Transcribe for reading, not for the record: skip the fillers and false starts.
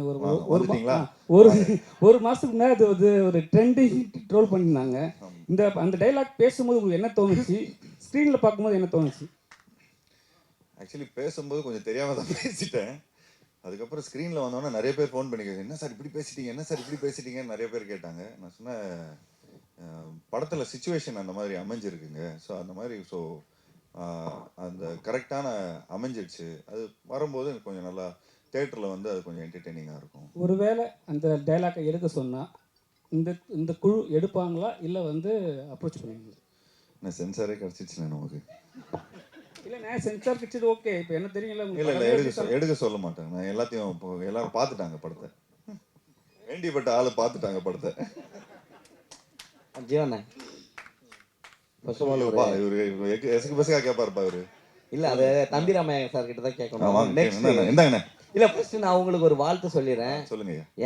ஒரு ஆ, ஒரு வந்துட்டீங்களா? ஒரு ஒரு மாதத்துக்கு முன்னாடி அது வந்து ஒரு ட்ரெண்டிங் ட்ரோல் பண்ணியிருந்தாங்க. அந்த டைலாக் பேசும்போது உங்களுக்கு என்ன தோணுச்சு? ஸ்க்ரீனில் பார்க்கும்போது என்ன தோணுச்சு? ஆக்சுவலி பேசும்போது கொஞ்சம் தெரியாம தான் பேசிட்டேன். அதுக்கப்புறம் ஸ்க்ரீனில் வந்தோடனே நிறைய பேர் ஃபோன் பண்ணி கேட்குது, என்ன சார் இப்படி பேசிட்டீங்க, என்ன சார் இப்படி பேசிட்டீங்கன்னு நிறைய பேர் கேட்டாங்க. நான் சொன்னேன், படத்தில் சுச்சுவேஷன் அந்த மாதிரி அமைஞ்சிருக்குங்க. ஸோ அந்த மாதிரி ஸோ அந்த கரெக்டான அமைஞ்சிடுச்சு. அது வரும்போது எனக்கு கொஞ்சம் நல்லா தேட்டரில் வந்து அது கொஞ்சம் என்டர்டெய்னிங்காக இருக்கும். ஒருவேளை அந்த டைலாக்கை எடுக்க சொன்னால் இந்த இந்த குழு எடுப்பாங்களா, இல்லை வந்து அப்ரோச் பண்ணுவீங்களா? என்ன சென்சாரே கிடச்சிச்சுண்ணே நமக்கு. இல்லை நான் சென்சார் கிச்சது ஓகே. இப்போ என்ன தெரியல இல்லை இல்லை, எடுக்க சொல்ல மாட்டேன். நான் எல்லாத்தையும் இப்போ எல்லாரும் பார்த்துட்டாங்க படத்தை. வேண்டியப்பட்ட ஆளு பார்த்துட்டாங்க படத்தை. ஜீவண்ணே, ஃபர்ஸ்ட் ஆஃப் ஆல் ஒரு இவரு எசுக்கு பசங்க கேட்பாருப்பா இவரு. இல்ல அது தம்பி ராமையா சார் கிட்ட தான் கேட்கணும். வாங்க நெக்ஸ்ட் என்னங்கண்ணே. இல்ல ஃபர்ஸ்ட் நான் உங்களுக்கு ஒரு வாழ்த்து சொல்லிடுறேன். சொல்லுங்க.